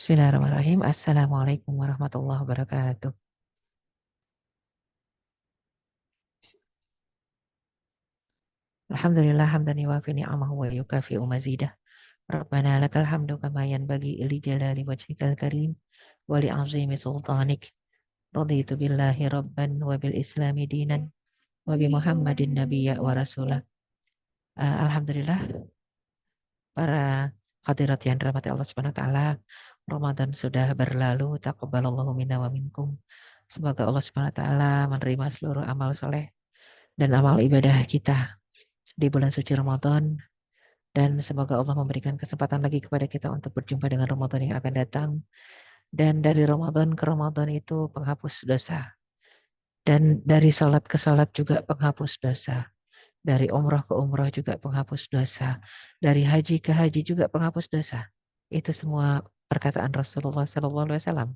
Bismillahirrahmanirrahim. Assalamualaikum warahmatullahi wabarakatuh. Alhamdulillah hamdan yuwafi ni'amahu wa yukafi'u mazidah. Rabbana lakal hamdu kama yanbaghi li jalali wajhikal karim wa li 'azimi sultanik. Raditu billahi rabban wa bil islami dinan wa bi Muhammadin nabiyya wa rasulah. Alhamdulillah para hadirat yang dirahmati Allah Subhanahu wa taala, Ramadan sudah berlalu, taqabbalallahu minna wa minkum. Semoga Allah Subhanahu wa taala menerima seluruh amal soleh dan amal ibadah kita di bulan suci Ramadan, dan semoga Allah memberikan kesempatan lagi kepada kita untuk berjumpa dengan Ramadan yang akan datang, dan dari Ramadan ke Ramadan itu penghapus dosa, dan dari salat ke salat juga penghapus dosa, dari umrah ke umrah juga penghapus dosa, dari haji ke haji juga penghapus dosa. Itu semua perkataan Rasulullah SAW.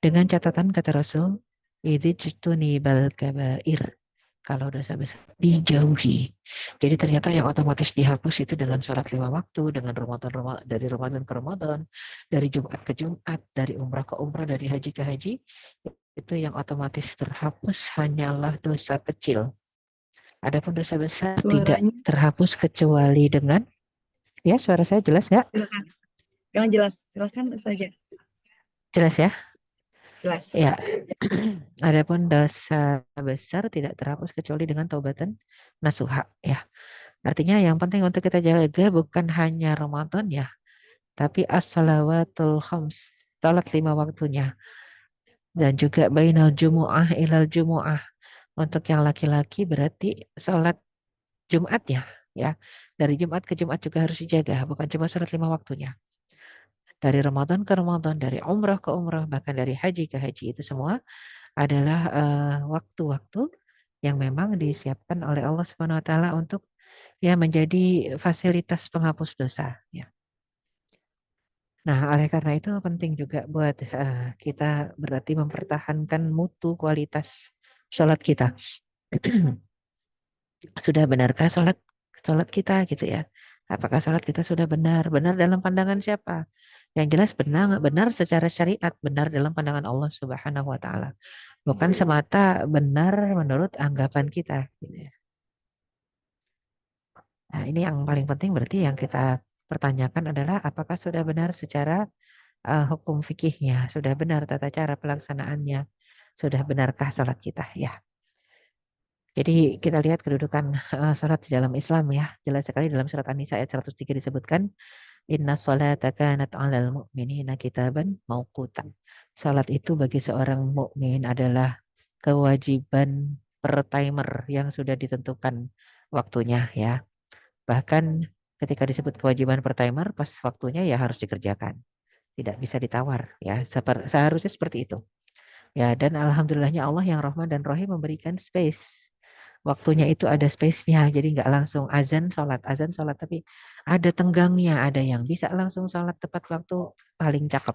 Dengan catatan kata Rasul, bal kabair. Kalau dosa besar dijauhi. Jadi ternyata yang otomatis dihapus itu dengan sholat 5 waktu, dengan dari Ramadan ke Ramadan, dari Jumat ke Jumat, dari umrah ke umrah, dari haji ke haji, itu yang otomatis terhapus hanyalah dosa kecil. Adapun dosa besar tidak Suaranya terhapus kecuali dengan, ya suara saya jelas nggak? silakan. Yang jelas, silakan saja. Jelas ya? Jelas. Ya. Adapun dosa besar tidak terhapus kecuali dengan taubatan nasuha, ya. Artinya yang penting untuk kita jaga bukan hanya Ramadan ya, tapi as-salawatul khams, salat 5 waktunya, dan juga bainal jumu'ah ilal jumu'ah. Untuk yang laki-laki berarti salat Jumatnya, ya. Dari Jumat ke Jumat juga harus dijaga, bukan cuma salat 5 waktunya. Dari Ramadan ke Ramadan, dari umrah ke umrah, bahkan dari haji ke haji, itu semua adalah waktu-waktu yang memang disiapkan oleh Allah Subhanahu wa taala untuk ya menjadi fasilitas penghapus dosa, ya. Nah, oleh karena itu penting juga buat kita berarti mempertahankan mutu kualitas sholat kita. Sudah benarkah sholat sholat kita gitu ya? Apakah sholat kita sudah benar? Benar dalam pandangan siapa? Yang jelas benar benar secara syariat, benar dalam pandangan Allah Subhanahu wa taala. Bukan semata benar menurut anggapan kita gitu ya. Nah, ini yang paling penting berarti yang kita pertanyakan adalah apakah sudah benar secara hukum fikihnya, sudah benar tata cara pelaksanaannya, sudah benarkah salat kita ya. Jadi kita lihat kedudukan salat di dalam Islam ya. Jelas sekali dalam surat An-Nisa ayat 103 disebutkan inna sholata kanat 'alal mu'minina kitaban mauqutan. Salat itu bagi seorang mukmin adalah kewajiban per timer yang sudah ditentukan waktunya ya. Bahkan ketika disebut kewajiban per timer pas waktunya ya harus dikerjakan. Tidak bisa ditawar ya. Seharusnya seperti itu. Ya, dan alhamdulillahnya Allah yang Rahman dan Rahim memberikan space. Waktunya itu ada space-nya, jadi nggak langsung azan sholat, tapi ada tenggangnya, ada yang bisa langsung sholat tepat waktu paling cakep.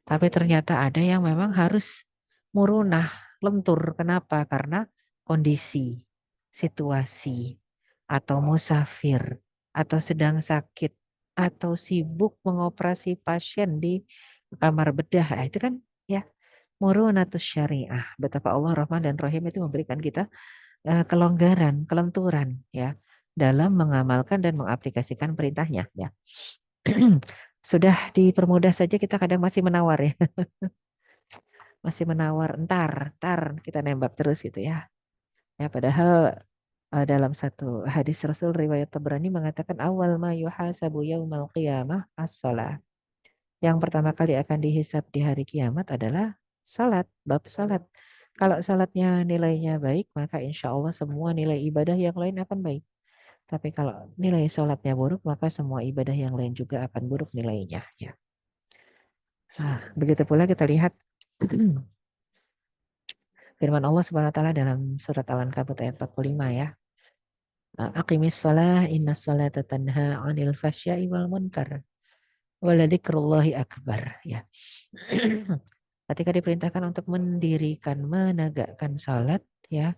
Tapi ternyata ada yang memang harus murunah, lentur. Kenapa? Karena kondisi, situasi, atau musafir, atau sedang sakit, atau sibuk mengoperasi pasien di kamar bedah. Nah, itu kan ya murunatus syariah. Betapa Allah Rahman dan Rahim itu memberikan kita kelonggaran, kelenturan ya dalam mengamalkan dan mengaplikasikan perintahnya ya. Sudah dipermudah saja kita kadang masih menawar ya. Masih menawar entar kita nembak terus gitu ya. Ya padahal dalam satu hadis Rasul riwayat Tabrani mengatakan awal ma yuhasabu yaumal qiyamah as-shalah. Yang pertama kali akan dihisab di hari kiamat adalah salat, bab salat. Kalau salatnya nilainya baik, maka insya Allah semua nilai ibadah yang lain akan baik. Tapi kalau nilai salatnya buruk, maka semua ibadah yang lain juga akan buruk nilainya. Ya. Nah, begitu pula kita lihat firman Allah Subhanahu wa taala dalam surat Al-Ankabut ayat 45 ya. Aqimis shalah inna salata tanha 'anil fasya'i wal munkar waladzikrullahi akbar ya. Ketika diperintahkan untuk mendirikan, menegakkan salat ya,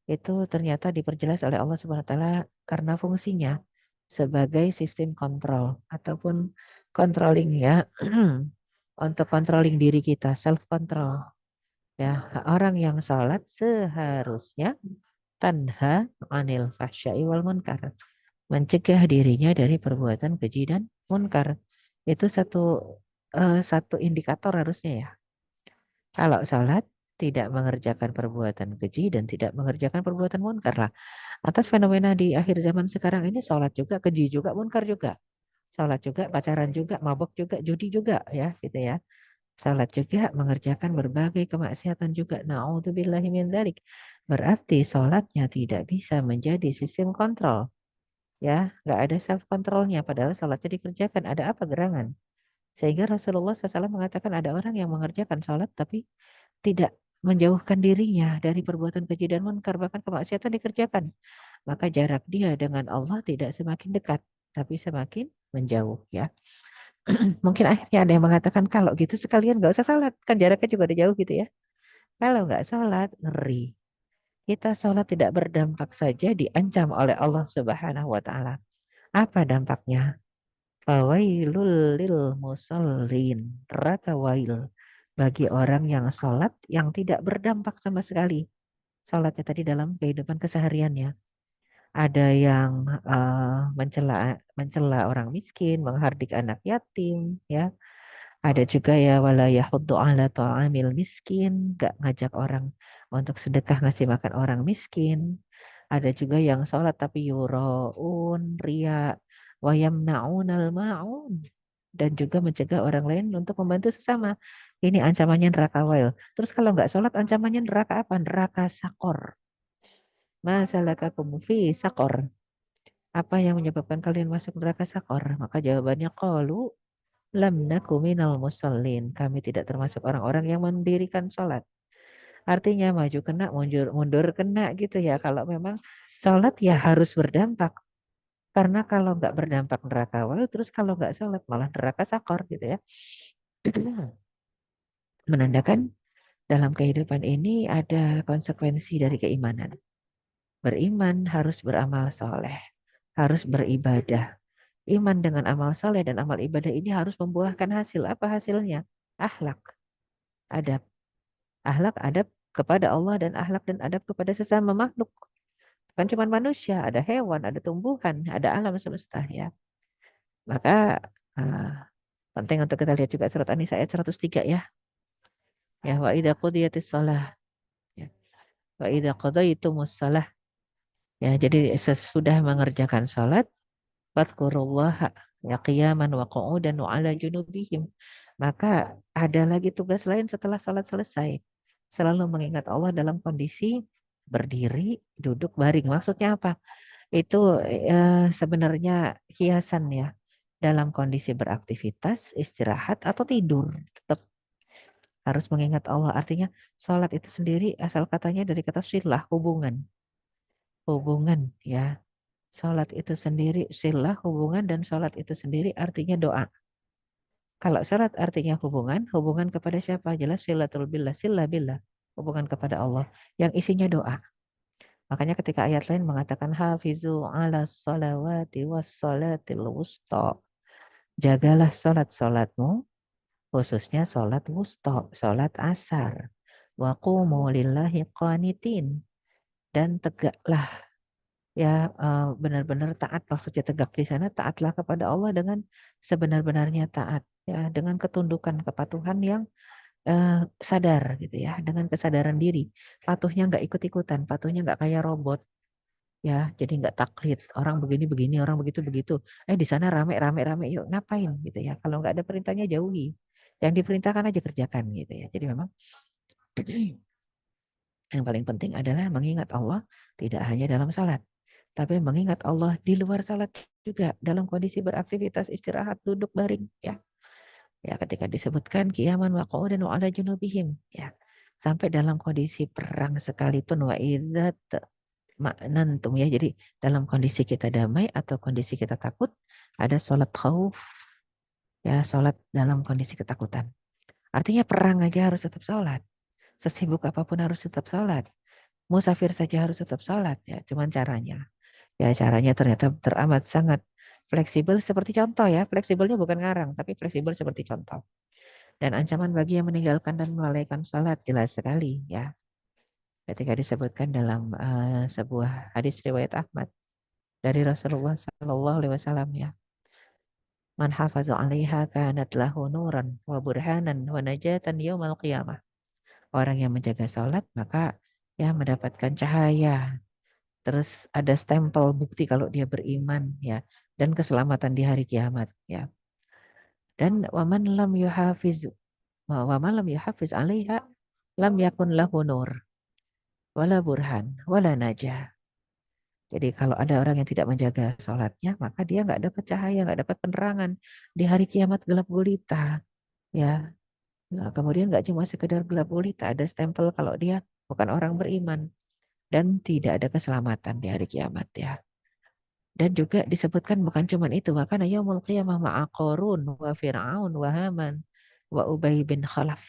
itu ternyata diperjelas oleh Allah Subhanahu wa taala karena fungsinya sebagai sistem kontrol ataupun controlling ya untuk controlling diri kita, self control. Ya, orang yang sholat seharusnya tanha anil fahsya'i wal munkar, mencegah dirinya dari perbuatan keji dan munkar. Itu satu indikator harusnya ya. Kalau sholat tidak mengerjakan perbuatan keji dan tidak mengerjakan perbuatan munkar lah. Atas fenomena di akhir zaman sekarang ini sholat juga, keji juga, munkar juga. Sholat juga, pacaran juga, mabok juga, judi juga ya gitu ya. Sholat juga mengerjakan berbagai kemaksiatan juga. Na'udzubillahi min dzalik. Berarti sholatnya tidak bisa menjadi sistem kontrol. Ya, nggak ada self controlnya. Padahal sholatnya dikerjakan. Ada apa gerangan? Sehingga Rasulullah SAW mengatakan ada orang yang mengerjakan sholat tapi tidak menjauhkan dirinya dari perbuatan keji dan munkar, bahkan kemaksiatan dikerjakan. Maka jarak dia dengan Allah tidak semakin dekat, tapi semakin menjauh ya. Mungkin akhirnya ada yang mengatakan kalau gitu sekalian nggak usah sholat, kan jaraknya juga udah jauh gitu ya. Kalau nggak sholat, ngeri. Kita sholat tidak berdampak saja diancam oleh Allah Subhanahu wa Ta'ala. Apa dampaknya? Fawailul lil musallin. Neraka wail bagi orang yang sholat yang tidak berdampak sama sekali. Sholatnya tadi dalam kehidupan kesehariannya. Ada yang mencela mencela orang miskin, menghardik anak yatim, ya. Ada juga ya wala yahuddu ala ta'amil miskin, gak ngajak orang untuk sedekah ngasih makan orang miskin. Ada juga yang sholat tapi yuraun, ria, wa yamna'unal ma'un, dan juga mencegah orang lain untuk membantu sesama. Ini ancamannya neraka wail. Terus kalau nggak sholat ancamannya neraka apa? Neraka sakor. Masalakakum fi sakor. Apa yang menyebabkan kalian masuk neraka sakor? Maka jawabannya qalu lam naku minal musallin. Kami tidak termasuk orang-orang yang mendirikan sholat. Artinya maju kena, mundur, mundur kena gitu ya. Kalau memang sholat ya harus berdampak. Karena kalau nggak berdampak neraka wal, terus kalau nggak sholat malah neraka sakor gitu ya. Menandakan dalam kehidupan ini ada konsekuensi dari keimanan. Beriman harus beramal soleh, harus beribadah. Iman dengan amal soleh dan amal ibadah ini harus membuahkan hasil. Apa hasilnya? Akhlak, adab. Akhlak, adab kepada Allah dan akhlak dan adab kepada sesama makhluk. Bukan cuma manusia, ada hewan, ada tumbuhan, ada alam semesta ya. Maka penting untuk kita lihat juga surat An-Nisa ayat 103 ya. Ya, wa idza qudiyatis shalah. Ya. Wa idza qadaitumus shalah. Ya, jadi sesudah mengerjakan salat, fadkurullaha ya qiyaman wa qu'udan wa ala junubihim. Maka ada lagi tugas lain setelah salat selesai. Selalu mengingat Allah dalam kondisi berdiri, duduk, baring. Maksudnya apa? Itu sebenarnya hiasan ya. Dalam kondisi beraktivitas, istirahat atau tidur. Tetap harus mengingat Allah. Artinya salat itu sendiri asal katanya dari kata silah, hubungan. Hubungan ya. Salat itu sendiri silah, hubungan, dan salat itu sendiri artinya doa. Kalau salat artinya hubungan, hubungan kepada siapa? Jelas silatul billah, silah billah. Hubungan kepada Allah yang isinya doa. Makanya ketika ayat lain mengatakan hafizu ala salawati was salatil wusta. Jagalah salat-salatmu, khususnya salat wusta, salat asar. Wa qumu lillahi qanitin. Dan tegaklah ya benar-benar taat, maksudnya tegak di sana taatlah kepada Allah dengan sebenar-benarnya taat ya, dengan ketundukan kepatuhan yang sadar gitu ya, dengan kesadaran diri, patuhnya nggak ikut-ikutan, patuhnya nggak kayak robot ya, jadi nggak taklid orang begini begini orang begitu begitu, di sana rame rame rame yuk ngapain gitu ya, kalau nggak ada perintahnya jauhi, yang diperintahkan aja kerjakan gitu ya. Jadi memang yang paling penting adalah mengingat Allah tidak hanya dalam salat, tapi mengingat Allah di luar salat juga dalam kondisi beraktivitas, istirahat, duduk, baring ya. Ya, ketika disebutkan kiaman wa qu'udan wa ala junubihim ya. Sampai dalam kondisi perang sekalipun wa idzat maknantum ya. Jadi dalam kondisi kita damai atau kondisi kita takut ada salat khauf ya, salat dalam kondisi ketakutan. Artinya perang aja harus tetap salat. Sesibuk apapun harus tetap salat. Musafir saja harus tetap salat ya, cuman caranya. Ya caranya ternyata teramat sangat fleksibel seperti contoh ya. Fleksibelnya bukan ngarang, tapi fleksibel seperti contoh. Dan ancaman bagi yang meninggalkan dan melalaikan sholat jelas sekali ya. Ketika disebutkan dalam sebuah hadis riwayat Ahmad dari Rasulullah Shallallahu Alaihi Wasallam ya. Man hafaza 'alaiha kanat lahu nuran wa burhanan wa najatan yaumal qiyamah. Orang yang menjaga sholat maka ya mendapatkan cahaya. Terus ada stempel bukti kalau dia beriman ya dan keselamatan di hari kiamat ya. Dan waman lam yuhafiz 'alaiha lam yakun lahu nur wala burhan wala najah. Jadi kalau ada orang yang tidak menjaga sholatnya, maka dia nggak dapat cahaya, nggak dapat penerangan. Di hari kiamat gelap gulita. Ya, nah, kemudian nggak cuma sekedar gelap gulita, ada stempel kalau dia bukan orang beriman. Dan tidak ada keselamatan di hari kiamat ya. Dan juga disebutkan bukan cuma itu, bahkan yaumul qiyamah ma'a Qarun wa Fir'aun wa Haman wa Ubay bin Khalaf.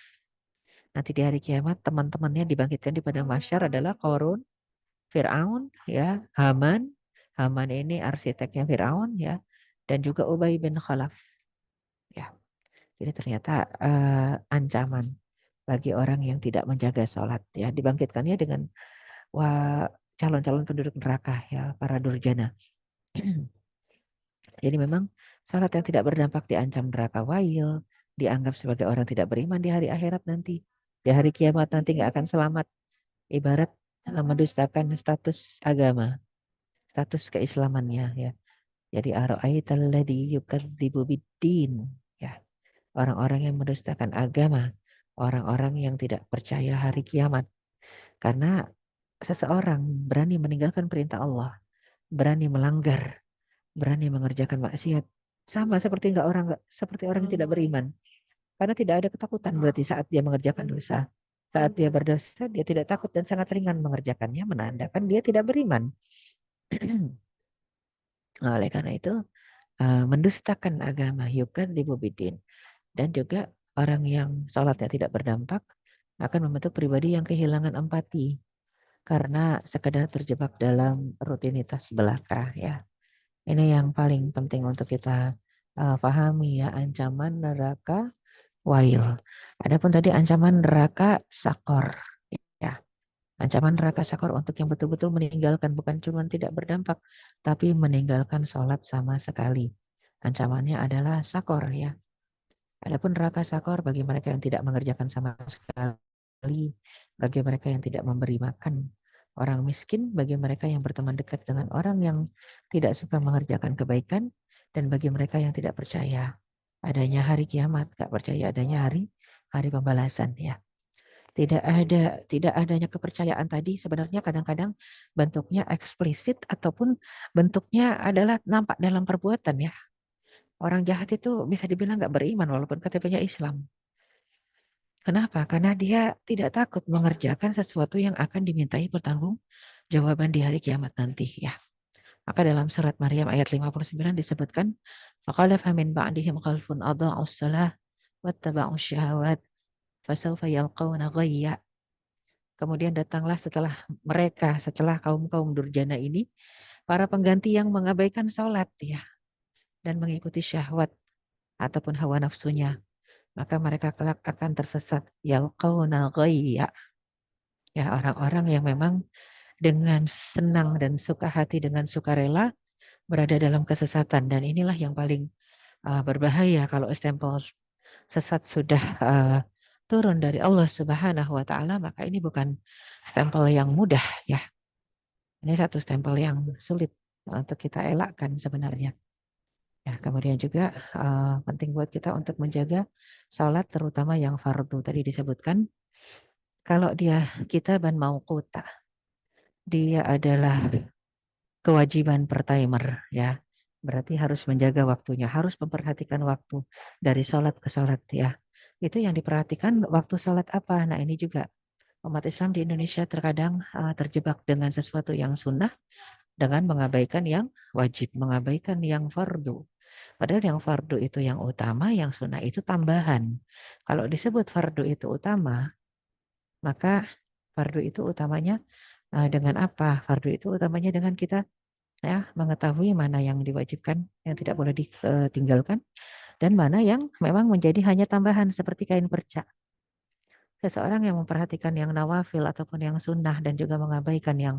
Nanti di hari kiamat teman-temannya dibangkitkan di padang mahsyar adalah Qarun, Fir'aun ya, Haman. Haman ini arsiteknya Fir'aun ya, dan juga Ubay bin Khalaf ya. Jadi ternyata ancaman bagi orang yang tidak menjaga sholat ya, dibangkitkannya dengan calon-calon penduduk neraka ya, para durjana. Jadi memang sholat yang tidak berdampak diancam neraka wail, dianggap sebagai orang tidak beriman di hari akhirat nanti. Di hari kiamat nanti nggak akan selamat. Ibarat mendustakan status agama, status keislamannya ya. Jadi ara'aital ladzi yukadzibu biddin ya. Orang-orang yang mendustakan agama, orang-orang yang tidak percaya hari kiamat. Karena seseorang berani meninggalkan perintah Allah, berani melanggar, berani mengerjakan maksiat, sama seperti seperti orang yang tidak beriman. Karena tidak ada ketakutan berarti saat dia mengerjakan dosa. Saat dia berdosa, dia tidak takut dan sangat ringan mengerjakannya, menandakan dia tidak beriman. Oleh karena itu, mendustakan agama, yukan dibubidin. Dan juga orang yang sholatnya tidak berdampak akan membentuk pribadi yang kehilangan empati karena sekedar terjebak dalam rutinitas belaka ya. Ini yang paling penting untuk kita pahami ya, ancaman neraka wail. Adapun tadi ancaman neraka sakor ya. Ancaman neraka sakor untuk yang betul-betul meninggalkan, bukan cuma tidak berdampak tapi meninggalkan sholat sama sekali. Ancamannya adalah sakor ya. Adapun neraka sakor bagi mereka yang tidak mengerjakan sama sekali, bagi mereka yang tidak memberi makan orang miskin, bagi mereka yang berteman dekat dengan orang yang tidak suka mengerjakan kebaikan, dan bagi mereka yang tidak percaya adanya hari kiamat, gak percaya adanya hari pembalasan ya. Tidak adanya kepercayaan tadi sebenarnya kadang-kadang bentuknya eksplisit ataupun bentuknya adalah nampak dalam perbuatan ya. Orang jahat itu bisa dibilang nggak beriman walaupun KTP-nya Islam. Kenapa? Karena dia tidak takut mengerjakan sesuatu yang akan dimintai pertanggungjawaban di hari kiamat nanti ya. Maka dalam surat Maryam ayat 59 disebutkan, "Faqalafa min ba'dihim khalfun adha'us shalah wattaba'us syahawat fasawfa yalqawna ghayya." Kemudian datanglah setelah kaum-kaum durjana ini, para pengganti yang mengabaikan sholat ya dan mengikuti syahwat ataupun hawa nafsunya, maka mereka kelak akan tersesat. Yalqauna ghayya. Ya, orang-orang yang memang dengan senang dan suka hati, dengan sukarela berada dalam kesesatan. Dan inilah yang paling berbahaya kalau stempel sesat sudah turun dari Allah Subhanahu wa taala, maka ini bukan stempel yang mudah ya. Ini satu stempel yang sulit untuk kita elakkan sebenarnya. Ya, kemudian juga penting buat kita untuk menjaga salat terutama yang fardu tadi disebutkan. Kalau dia kitaban mauquta, dia adalah kewajiban per timer ya. Berarti harus menjaga waktunya, harus memperhatikan waktu dari salat ke salat ya. Itu yang diperhatikan waktu salat apa. Nah, ini juga umat Islam di Indonesia terkadang terjebak dengan sesuatu yang sunnah dengan mengabaikan yang wajib, mengabaikan yang fardu. Padahal yang fardu itu yang utama, yang sunnah itu tambahan. Kalau disebut fardu itu utama, maka fardu itu utamanya dengan apa? Fardu itu utamanya dengan kita ya mengetahui mana yang diwajibkan, yang tidak boleh ditinggalkan, dan mana yang memang menjadi hanya tambahan seperti kain perca. Seseorang yang memperhatikan yang nawafil ataupun yang sunnah dan juga mengabaikan yang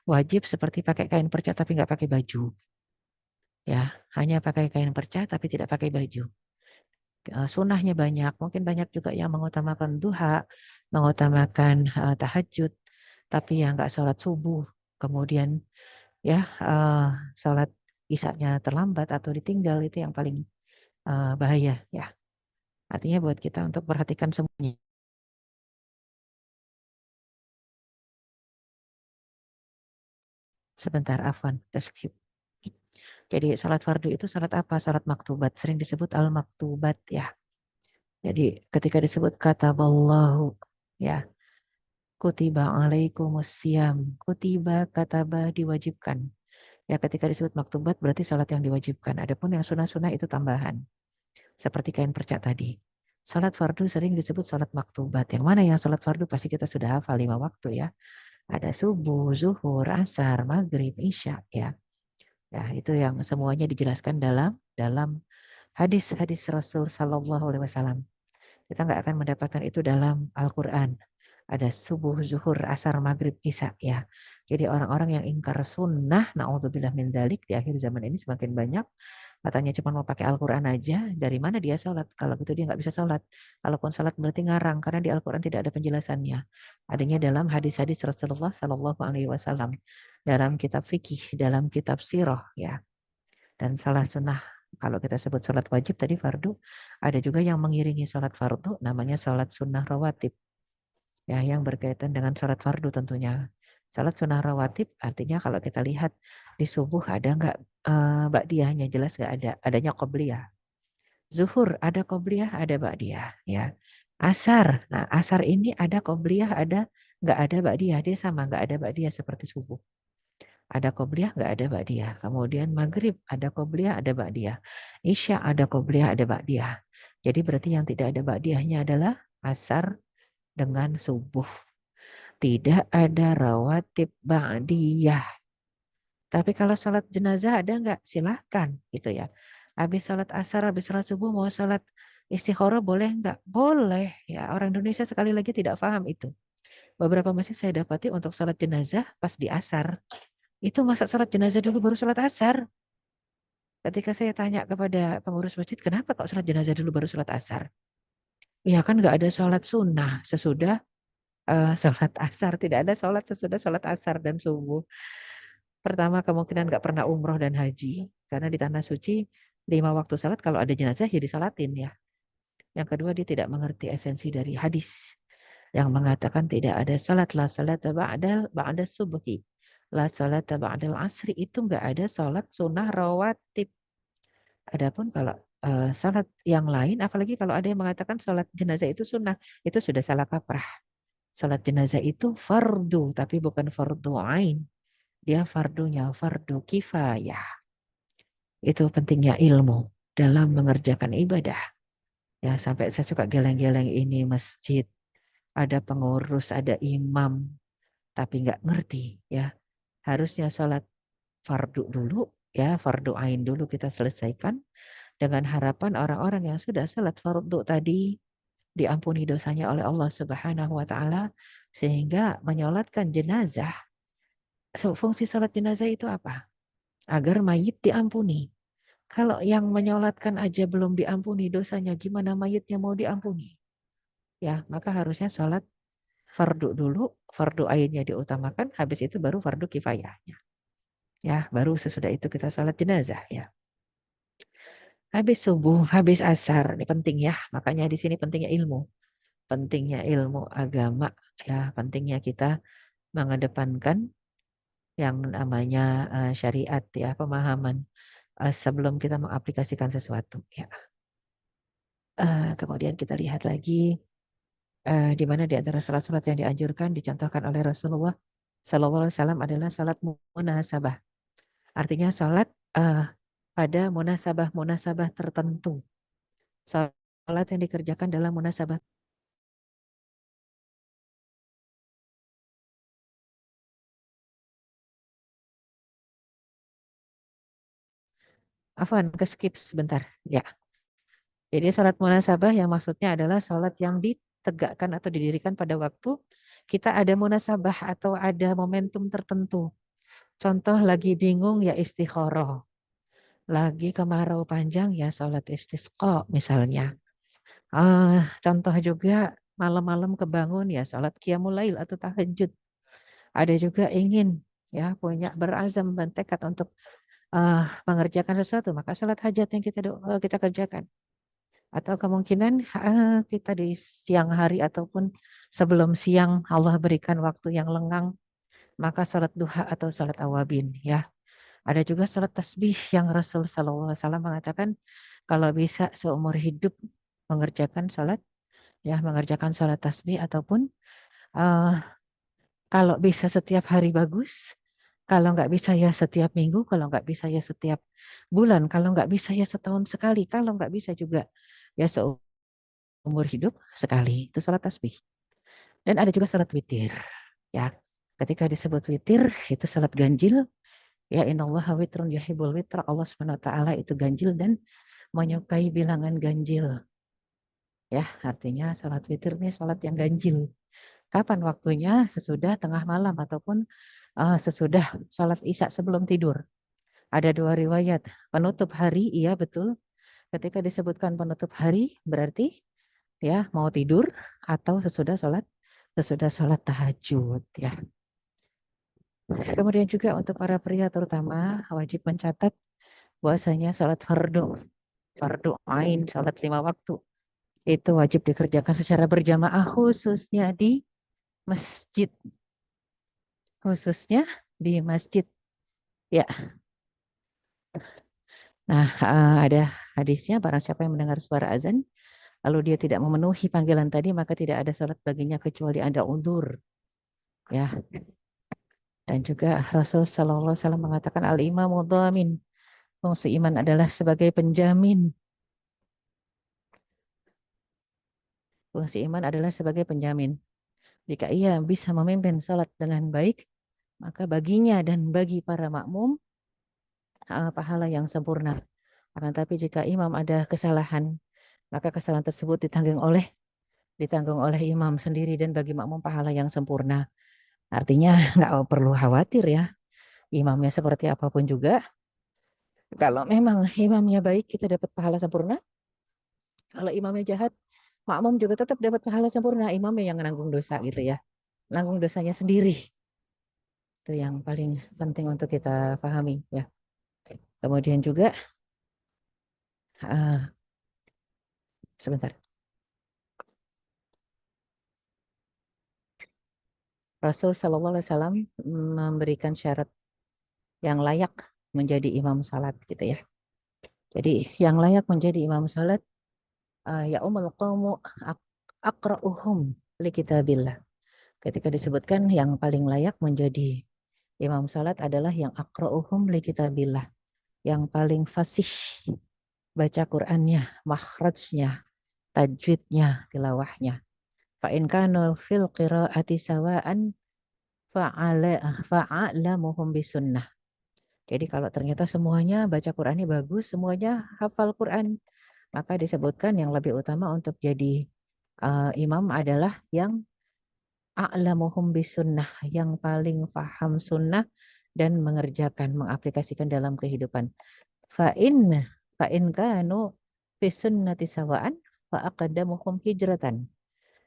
wajib seperti pakai kain perca tapi nggak pakai baju. Ya, hanya pakai kain perca tapi tidak pakai baju. Sunnahnya banyak, mungkin banyak juga yang mengutamakan duha, mengutamakan tahajud, tapi yang nggak sholat subuh, kemudian ya sholat isya-nya terlambat atau ditinggal itu yang paling bahaya ya. Artinya buat kita untuk perhatikan semuanya. Sebentar, Afwan, skip. Jadi salat fardu itu salat apa? Salat maktubat, sering disebut al-maktubat ya. Jadi ketika disebut kata Allahu ya, kutiba alaikumus siyam, kutiba kataba diwajibkan. Ya ketika disebut maktubat berarti salat yang diwajibkan. Adapun yang sunah-sunah itu tambahan. Seperti kain perca tadi. Salat fardu sering disebut salat maktubat. Yang mana yang salat fardu pasti kita sudah hafal 5 waktu ya. Ada subuh, zuhur, asar, maghrib, isya ya. Ya, itu yang semuanya dijelaskan dalam dalam hadis-hadis Rasul Sallallahu Alaihi Wasallam. Kita nggak akan mendapatkan itu dalam Al-Quran. Ada subuh, zuhur, asar, maghrib, isya ya. Jadi orang-orang yang ingkar sunnah, naudzubillah min dzalik di akhir zaman ini semakin banyak. Katanya cuma mau pakai Al-Quran aja, dari mana dia sholat? Kalau gitu dia nggak bisa sholat. Kalaupun sholat berarti ngarang, karena di Al-Quran tidak ada penjelasannya. Adanya dalam hadis-hadis Rasulullah Sallallahu Alaihi Wasallam, dalam kitab fikih, dalam kitab sirah ya. Dan salah sunnah kalau kita sebut sholat wajib tadi fardu, ada juga yang mengiringi sholat fardu namanya sholat sunnah rawatib. Ya, yang berkaitan dengan sholat fardu tentunya. Sholat sunnah rawatib artinya kalau kita lihat di subuh ada nggak ba'diyahnya, jelas nggak ada. Adanya qobliyah. Zuhur ada qobliyah, ada ba'diyah. Ya. Asar, nah asar ini ada qobliyah, ada nggak ada ba'diyah. Dia sama nggak ada ba'diyah seperti subuh. Ada qobliyah, nggak ada ba'diyah. Kemudian maghrib, ada qobliyah, ada ba'diyah. Isya, ada qobliyah, ada ba'diyah. Jadi berarti yang tidak ada ba'diyahnya adalah asar dengan subuh. Tidak ada rawatib ba'diyah. Tapi kalau sholat jenazah ada nggak? Silahkan gitu ya. Habis sholat asar, habis sholat subuh mau sholat istikharah boleh nggak? Boleh. Ya, orang Indonesia sekali lagi tidak paham itu. Beberapa masjid saya dapati untuk sholat jenazah pas di asar. Itu masa sholat jenazah dulu baru sholat asar. Ketika saya tanya kepada pengurus masjid, kenapa kok sholat jenazah dulu baru sholat asar? Ya kan nggak ada sholat sunnah sesudah sholat asar. Tidak ada sholat sesudah sholat asar dan subuh. Pertama kemungkinan nggak pernah umroh dan haji. Karena di Tanah Suci 5 waktu sholat kalau ada jenazah ya disolatin ya. Yang kedua dia tidak mengerti esensi dari hadis. Yang mengatakan tidak ada sholat la sholat ba'da subhi. La sholat ba'dal asri itu nggak ada sholat sunnah rawatib. Adapun kalau salat yang lain, apalagi kalau ada yang mengatakan salat jenazah itu sunnah, itu sudah salah kaprah. Salat jenazah itu fardu, tapi bukan fardu ain. Dia fardunya fardu kifayah. Itu pentingnya ilmu dalam mengerjakan ibadah. Ya, sampai saya suka geleng-geleng ini masjid. Ada pengurus, ada imam, tapi nggak ngerti. Ya, harusnya salat fardu dulu, ya fardu ain dulu kita selesaikan dengan harapan orang-orang yang sudah salat fardu tadi diampuni dosanya oleh Allah Subhanahu wa taala sehingga menyolatkan jenazah. Fungsi salat jenazah itu apa? Agar mayit diampuni. Kalau yang menyolatkan aja belum diampuni dosanya, gimana mayitnya mau diampuni? Ya, maka harusnya salat fardu dulu, fardu ainnya diutamakan, habis itu baru fardu kifayahnya. Ya, baru sesudah itu kita salat jenazah ya. Habis subuh, habis asar, ini penting ya. Makanya di sini pentingnya ilmu. Pentingnya ilmu agama ya, pentingnya kita mengedepankan yang namanya syariat ya, pemahaman sebelum kita mengaplikasikan sesuatu ya. Kemudian kita lihat lagi di mana di antara salat-salat yang dianjurkan dicontohkan oleh Rasulullah Sallallahu Alaihi Wasallam adalah salat munasabah. Artinya salat eh, pada munasabah-munasabah tertentu. Salat yang dikerjakan dalam munasabah. Afwan, ke skip sebentar. Ya. Jadi sholat munasabah yang maksudnya adalah sholat yang ditegakkan atau didirikan pada waktu kita ada munasabah atau ada momentum tertentu. Contoh lagi bingung ya istikharah. Lagi kemarau panjang ya sholat istisqa misalnya. Contoh juga malam-malam kebangun ya sholat qiyamul lail atau tahajud. Ada juga ingin ya punya berazam dan tekad untuk mengerjakan sesuatu, maka sholat hajat yang kita kerjakan. Atau kemungkinan kita di siang hari ataupun sebelum siang Allah berikan waktu yang lengang, maka sholat duha atau sholat awabin ya. Ada juga sholat tasbih yang Rasul Sallallahu Alaihi Wasallam mengatakan kalau bisa seumur hidup mengerjakan sholat ya mengerjakan sholat tasbih ataupun eh, kalau bisa setiap hari bagus, kalau nggak bisa ya setiap minggu, kalau nggak bisa ya setiap bulan, kalau nggak bisa ya setahun sekali, kalau nggak bisa juga ya seumur hidup sekali. Itu sholat tasbih. Dan ada juga sholat witir. Ya, ketika disebut witir itu sholat ganjil. Ya innallaha witrun yuhibbul witra. Allah Subhanahu wa taala itu ganjil dan menyukai bilangan ganjil. Ya, artinya sholat witir ini sholat yang ganjil. Kapan waktunya? Sesudah tengah malam ataupun sesudah sholat isya sebelum tidur. Ada dua riwayat. Penutup hari, iya betul. Ketika disebutkan penutup hari, berarti ya mau tidur atau sesudah sholat tahajud ya. Kemudian juga untuk para pria terutama wajib mencatat bahwasanya sholat fardu ain, sholat 5 waktu itu wajib dikerjakan secara berjamaah masjid, khususnya di masjid. Ya, nah ada hadisnya barang siapa yang mendengar suara azan lalu dia tidak memenuhi panggilan tadi maka tidak ada salat baginya kecuali ada undur. Ya, dan juga Rasul Shallallahu Alaihi Wasallam mengatakan al-imamu dhamin. Fungsi iman adalah sebagai penjamin. Fungsi iman adalah sebagai penjamin. Jika ia bisa memimpin salat dengan baik, maka baginya dan bagi para makmum pahala yang sempurna. Akan tapi jika imam ada kesalahan, maka kesalahan tersebut ditanggung oleh imam sendiri dan bagi makmum pahala yang sempurna. Artinya nggak perlu khawatir ya. Imamnya seperti apapun juga. Kalau memang imamnya baik, kita dapat pahala sempurna. Kalau imamnya jahat, makmum juga tetap dapat pahala sempurna. Imamnya yang menanggung dosa gitu ya. Menanggung dosanya sendiri. Itu yang paling penting untuk kita pahami ya. Kemudian juga, uh, sebentar. Rasul Shallallahu Alaihi Wasallam memberikan syarat yang layak menjadi imam salat gitu ya. Jadi yang layak menjadi imam salat ya umul qawmu aqra'uhum li kitabillah. Ketika disebutkan yang paling layak menjadi imam salat adalah yang aqra'uhum li kitabillah, yang paling fasih baca Qur'annya, makhrajnya, tajwidnya, tilawahnya. Fa in kanu fil qiraati sawa'an fa'alamuhum bisunnah. Jadi kalau ternyata semuanya baca Qur'annya bagus, semuanya hafal Qur'an, maka disebutkan yang lebih utama untuk jadi imam adalah yang a'lamuhum bisunnah, yang paling paham sunnah dan mengerjakan, mengaplikasikan dalam kehidupan. Fa'in fa'in kanu bisunnati sawa'an fa'aqadamuhum hijratan.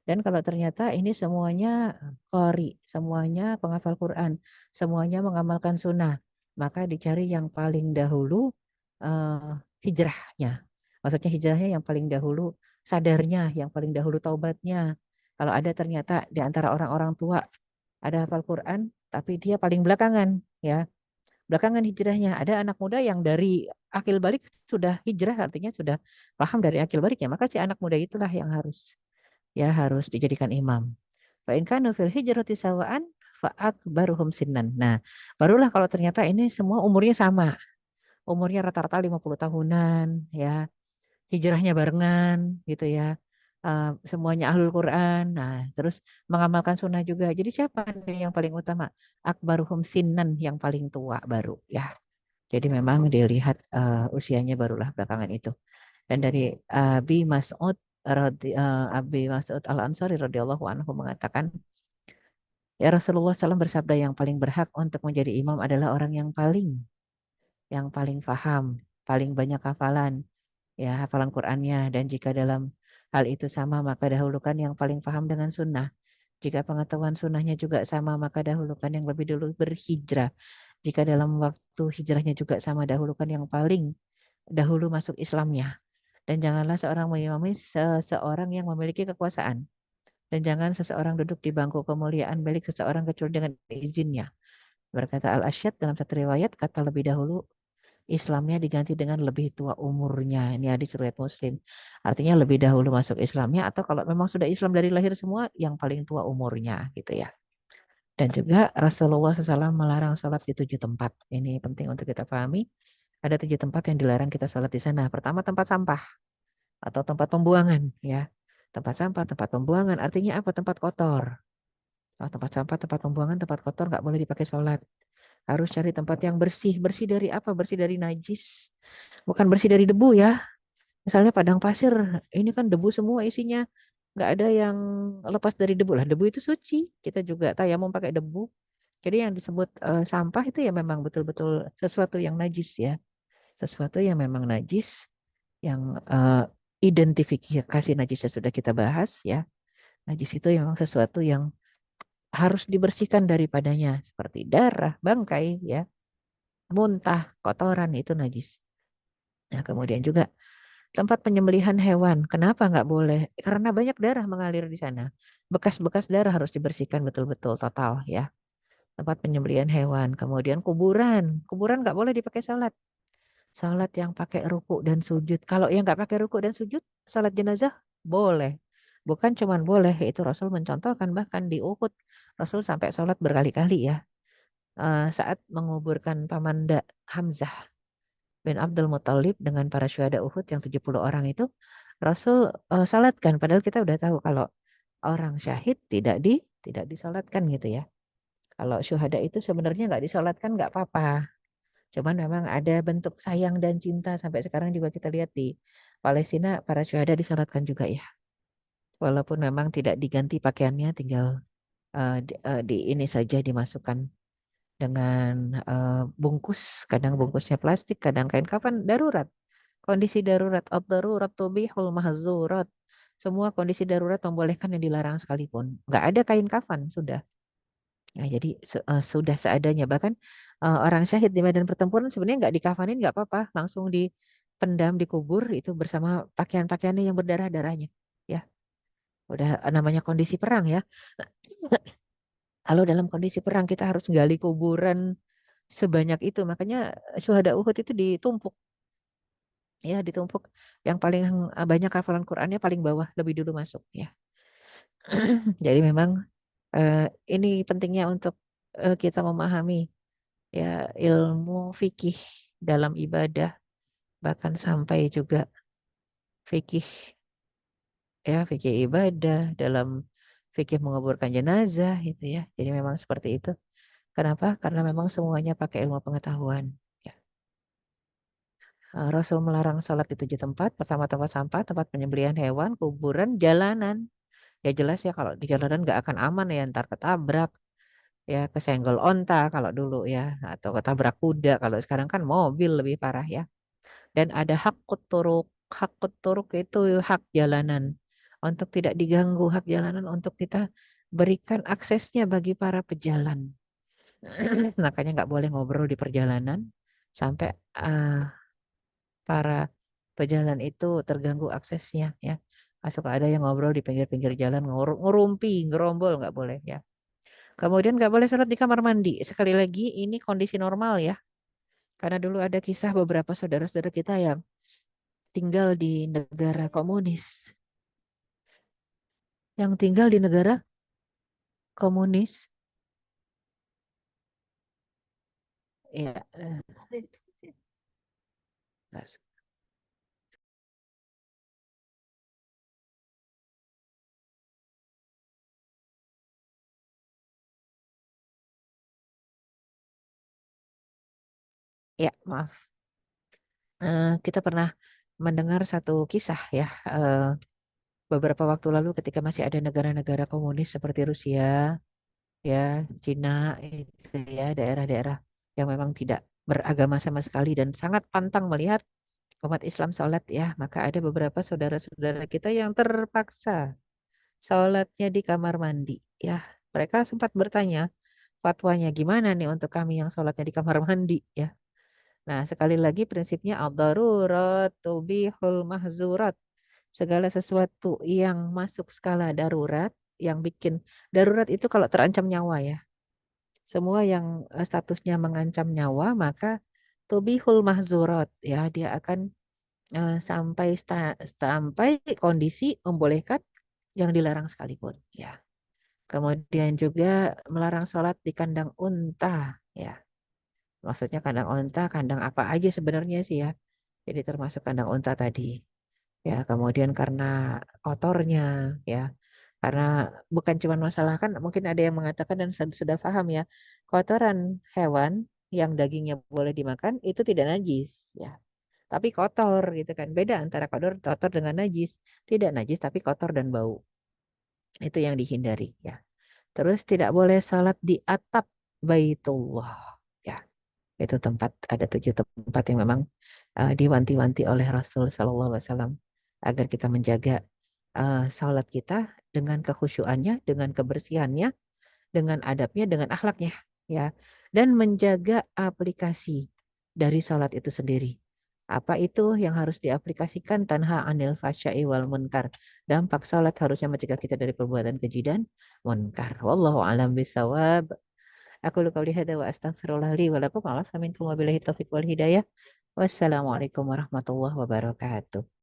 Dan kalau ternyata ini semuanya qari, semuanya penghafal Quran, semuanya mengamalkan sunnah, maka dicari yang paling dahulu hijrahnya. Maksudnya hijrahnya yang paling dahulu sadarnya, yang paling dahulu taubatnya. Kalau ada ternyata di antara orang-orang tua ada hafal Quran, tapi dia paling belakangan, ya. Belakangan hijrahnya. Ada anak muda yang dari akil balik sudah hijrah, artinya sudah paham dari akil balik ya. Maka si anak muda itulah yang harus dijadikan imam. Fa in kanu fil hijrati sawaan fa akbaruhum sinnan. Nah, barulah kalau ternyata ini semua umurnya sama. Umurnya rata-rata 50 tahunan ya. Hijrahnya barengan gitu ya. Semuanya ahlul Quran. Nah, terus mengamalkan sunnah juga. Jadi siapa nih yang paling utama? Akbaruhum sinnan, yang paling tua baru ya. Jadi memang dilihat usianya barulah belakangan itu. Dan dari Abi Mas'ud Al-Ansari radhiyallahu anhu mengatakan, ya Rasulullah SAW bersabda yang paling berhak untuk menjadi imam adalah orang yang paling paham, paling banyak hafalan, ya hafalan Qur'annya. Dan jika dalam hal itu sama, maka dahulukan yang paling paham dengan sunnah. Jika pengetahuan sunnahnya juga sama, maka dahulukan yang lebih dulu berhijrah. Jika dalam waktu hijrahnya juga sama, dahulukan yang paling dahulu masuk Islamnya. Dan janganlah seorang mengimami seseorang yang memiliki kekuasaan. Dan jangan seseorang duduk di bangku kemuliaan milik seseorang kecuali dengan izinnya. Berkata Al-Asyad dalam satu riwayat, kata lebih dahulu Islamnya diganti dengan lebih tua umurnya. Ini hadis riwayat Muslim. Artinya lebih dahulu masuk Islamnya, atau kalau memang sudah Islam dari lahir semua, yang paling tua umurnya gitu ya. Dan juga Rasulullah SAW melarang sholat di 7 tempat. Ini penting untuk kita pahami. Ada 7 tempat yang dilarang kita sholat di sana. Pertama, tempat sampah atau tempat pembuangan ya. Tempat sampah, tempat pembuangan artinya apa? Tempat kotor. Kalau tempat sampah, tempat pembuangan, tempat kotor nggak boleh dipakai sholat. Harus cari tempat yang bersih. Bersih dari apa? Bersih dari najis. Bukan bersih dari debu ya. Misalnya padang pasir, ini kan debu semua isinya. Nggak ada yang lepas dari debu lah. Debu itu suci. Kita juga tayamum pakai debu. Jadi yang disebut sampah itu ya memang betul-betul sesuatu yang najis ya. Sesuatu yang memang najis, yang identifikasi najisnya sudah kita bahas ya. Najis itu memang sesuatu yang harus dibersihkan daripadanya. Seperti darah, bangkai ya, muntah, kotoran itu najis. Nah kemudian juga tempat penyembelihan hewan. Kenapa nggak boleh? Karena banyak darah mengalir di sana. Bekas-bekas darah harus dibersihkan betul-betul total ya. Tempat penyembelihan hewan. Kemudian kuburan. Kuburan nggak boleh dipakai salat. Salat yang pakai ruku dan sujud. Kalau yang nggak pakai ruku dan sujud, salat jenazah boleh. Bukan cuman boleh, itu Rasul mencontohkan bahkan di Uhud. Rasul sampai salat berkali-kali ya. Saat menguburkan Pamanda Hamzah bin Abdul Muthalib dengan para syuhada Uhud yang 70 orang itu, Rasul salatkan. Padahal kita udah tahu kalau orang syahid tidak disalatkan gitu ya. Kalau syuhada itu sebenarnya nggak disalatkan nggak apa-apa. Cuman memang ada bentuk sayang dan cinta sampai sekarang juga kita lihat di Palestina para syuhada disalatkan juga ya. Walaupun memang tidak diganti pakaiannya, tinggal di ini saja dimasukkan dengan bungkus, kadang bungkusnya plastik, kadang kain kafan darurat. Kondisi darurat, ad-darurat tubihul mahzurat. Semua kondisi darurat membolehkan yang dilarang sekalipun. Nggak ada kain kafan, sudah. Ya, jadi sudah seadanya. Bahkan orang syahid di medan pertempuran sebenarnya nggak dikafanin, nggak apa-apa. Langsung dipendam, dikubur itu bersama pakaian-pakaiannya yang berdarah-darahnya. Ya, udah namanya kondisi perang ya. Kalau dalam kondisi perang kita harus gali kuburan sebanyak itu. Makanya syuhada Uhud itu ditumpuk. Ya, ditumpuk. Yang paling banyak hafalan Qurannya paling bawah, lebih dulu masuk ya. Jadi memang eh, ini pentingnya untuk kita memahami ya ilmu fikih dalam ibadah, bahkan sampai juga fikih fikih ibadah dalam fikih menguburkan jenazah itu ya. Jadi memang seperti itu. Kenapa? Karena memang semuanya pakai ilmu pengetahuan. Ya. Rasul melarang sholat di 7 tempat. Pertama tempat sampah, tempat penyembelihan hewan, kuburan, jalanan. Ya jelas ya kalau di jalanan nggak akan aman ya, ntar ketabrak, ya kesenggol onta kalau dulu ya, atau ketabrak kuda. Kalau sekarang kan mobil lebih parah ya. Dan ada hak turuk itu hak jalanan untuk tidak diganggu, hak jalanan untuk kita berikan aksesnya bagi para pejalan. Makanya nggak boleh ngobrol di perjalanan sampai para pejalan itu terganggu aksesnya ya. Masuk ada yang ngobrol di pinggir-pinggir jalan, ngurumpi, ngerombol nggak boleh ya. Kemudian nggak boleh sholat di kamar mandi. Sekali lagi ini kondisi normal ya. Karena dulu ada kisah beberapa saudara-saudara kita yang tinggal di negara komunis. Yang tinggal di negara komunis. Ya, ya maaf. Kita pernah mendengar satu kisah ya, beberapa waktu lalu ketika masih ada negara-negara komunis seperti Rusia, ya, Cina, itu ya, daerah-daerah yang memang tidak beragama sama sekali dan sangat pantang melihat umat Islam sholat ya, maka ada beberapa saudara-saudara kita yang terpaksa sholatnya di kamar mandi ya. Mereka sempat bertanya fatwanya gimana nih untuk kami yang sholatnya di kamar mandi ya. Nah, sekali lagi prinsipnya ad-darurat tubihul mahzurat. Segala sesuatu yang masuk skala darurat, yang bikin darurat itu kalau terancam nyawa ya. Semua yang statusnya mengancam nyawa, maka tubihul mahzurat ya, dia akan sampai kondisi membolehkan yang dilarang sekalipun ya. Kemudian juga melarang sholat di kandang unta ya. Maksudnya kandang unta, kandang apa aja sebenarnya sih ya. Jadi termasuk kandang unta tadi. Ya, kemudian karena kotornya ya. Karena bukan cuma masalah kan mungkin ada yang mengatakan dan sudah paham ya. Kotoran hewan yang dagingnya boleh dimakan itu tidak najis ya. Tapi kotor gitu kan. Beda antara kotor dengan najis. Tidak najis tapi kotor dan bau. Itu yang dihindari ya. Terus tidak boleh sholat di atap Baitullah. Ya, itu tempat ada 7 tempat yang memang diwanti-wanti oleh Rasul Sallallahu Alaihi Wasallam agar kita menjaga sholat kita dengan kekhusyuannya, dengan kebersihannya, dengan adabnya, dengan akhlaknya, ya, dan menjaga aplikasi dari sholat itu sendiri. Apa itu yang harus diaplikasikan? Tanha anil fasya'i wal munkar. Dampak sholat harusnya mencegah kita dari perbuatan keji dan munkar. Wallahu a'lam bisawab. Aku luka hadza wa astaghfirullah li wa lakum. Minkum wa billahi taufiq wal hidayah. Wassalamualaikum warahmatullahi wabarakatuh.